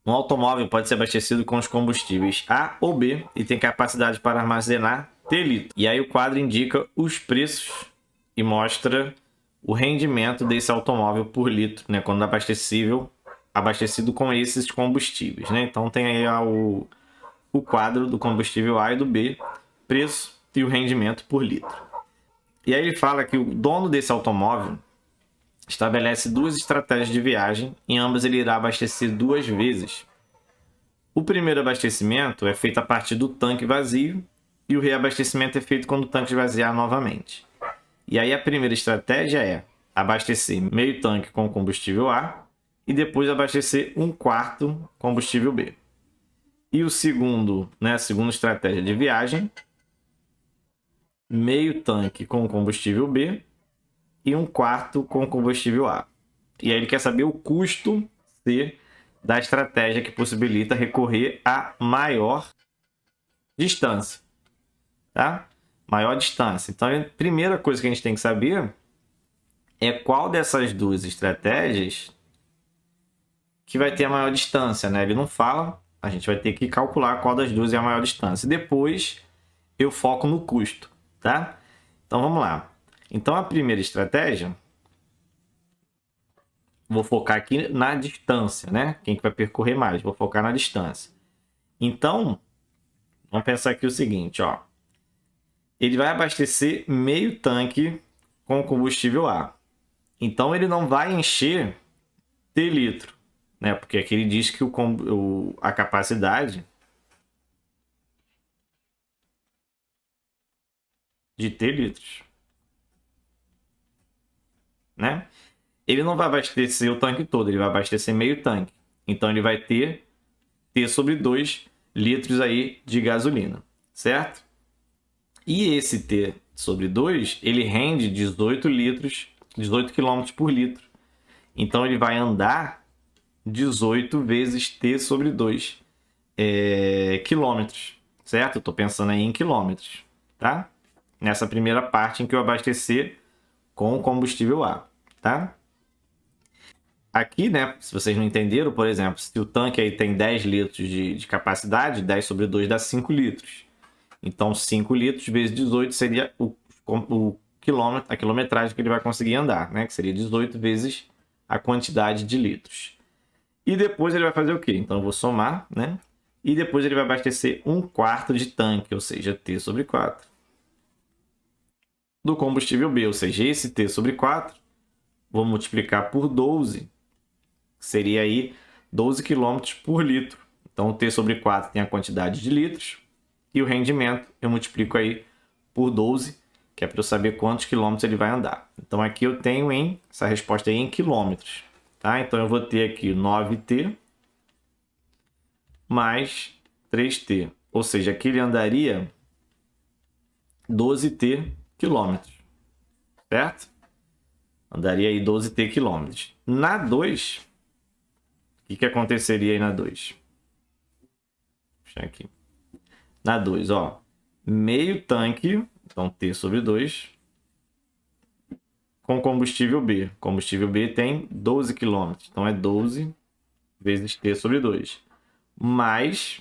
Um automóvel pode ser abastecido com os combustíveis A ou B e tem capacidade para armazenar T litros. E aí o quadro indica os preços e mostra o rendimento desse automóvel por litro, né, quando abastecido com esses combustíveis, né? Então tem aí o quadro do combustível A e do B, preço e o rendimento por litro. E aí ele fala que o dono desse automóvel estabelece duas estratégias de viagem, em ambas ele irá abastecer duas vezes. O primeiro abastecimento é feito a partir do tanque vazio e o reabastecimento é feito quando o tanque esvaziar novamente. E aí a primeira estratégia é abastecer meio tanque com combustível A e depois abastecer um quarto combustível B. E o segundo, né, a segunda estratégia de viagem, meio tanque com combustível B e um quarto com combustível A. E aí ele quer saber o custo C da estratégia que possibilita recorrer a maior distância, tá? Maior distância. Então, a primeira coisa que a gente tem que saber é qual dessas duas estratégias que vai ter a maior distância, né? Ele não fala, a gente vai ter que calcular qual das duas é a maior distância. Depois eu foco no custo, tá? Então vamos lá. Então a primeira estratégia, vou focar aqui na distância, né? Quem que vai percorrer mais? Vou focar na distância. Então, vamos pensar aqui o seguinte, ó. Ele vai abastecer meio tanque com combustível A. Então ele não vai encher T litro, né? Porque aqui ele diz que a capacidade de T litros, né? Ele não vai abastecer o tanque todo, ele vai abastecer meio tanque. Então ele vai ter T sobre 2 litros aí de gasolina, certo? E esse T sobre 2, ele rende 18 litros, 18 km por litro. Então ele vai andar 18 vezes T sobre 2 quilômetros, certo? Eu estou pensando aí em quilômetros, tá? Nessa primeira parte em que eu abastecer com combustível A, tá? Aqui, né, se vocês não entenderam, por exemplo, se o tanque aí tem 10 litros de capacidade, 10 sobre 2 dá 5 litros. Então, 5 litros vezes 18 seria o quilômetro, a quilometragem que ele vai conseguir andar, né? Que seria 18 vezes a quantidade de litros. E depois ele vai fazer o quê? Então, eu vou somar, né? E depois ele vai abastecer um quarto de tanque, ou seja, T sobre 4. Do combustível B, ou seja, esse T sobre 4, vou multiplicar por 12, seria aí 12 km por litro. Então, o T sobre 4 tem a quantidade de litros e o rendimento eu multiplico aí por 12, que é para eu saber quantos quilômetros ele vai andar. Então, aqui eu tenho essa resposta aí em quilômetros. Tá? Então, eu vou ter aqui 9T mais 3T. Ou seja, aqui ele andaria 12T quilômetros. Certo? Andaria aí 12T quilômetros. Na 2, o que aconteceria aí na 2? Deixa aqui. Na 2, ó. Meio tanque, então T sobre 2, com combustível B. Combustível B tem 12 km, então é 12 vezes T sobre 2. Mais,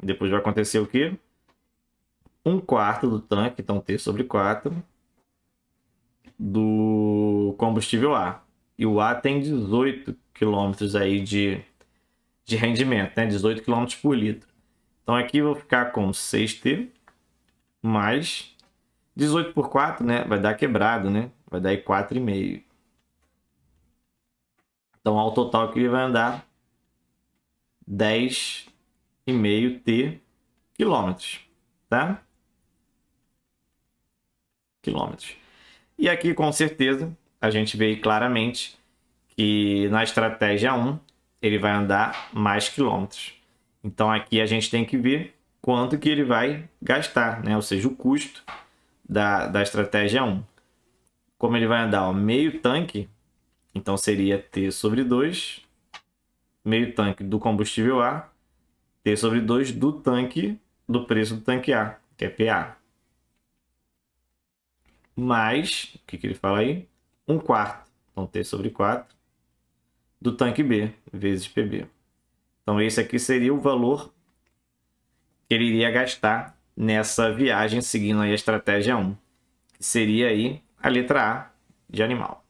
depois vai acontecer o quê? Um quarto do tanque, então T sobre 4, do combustível A. E o A tem 18 km aí de rendimento, né? 18 km por litro. Então aqui eu vou ficar com 6T mais 18 por 4, né? Vai dar quebrado, né? Vai dar aí 4,5. Então, ao total aqui ele vai andar 10,5 T quilômetros, tá? Quilômetros. E aqui, com certeza, a gente vê claramente que na estratégia 1 ele vai andar mais quilômetros. Então, aqui a gente tem que ver quanto que ele vai gastar, né? Ou seja, o custo da estratégia 1. Como ele vai andar meio tanque, então seria T sobre 2, meio tanque do combustível A, T sobre 2 do tanque, do preço do tanque A, que é PA. Mais, o que ele fala aí? Um quarto, então T sobre 4, do tanque B, vezes PB. Então esse aqui seria o valor que ele iria gastar nessa viagem seguindo aí a estratégia 1, que seria aí a letra A de animal.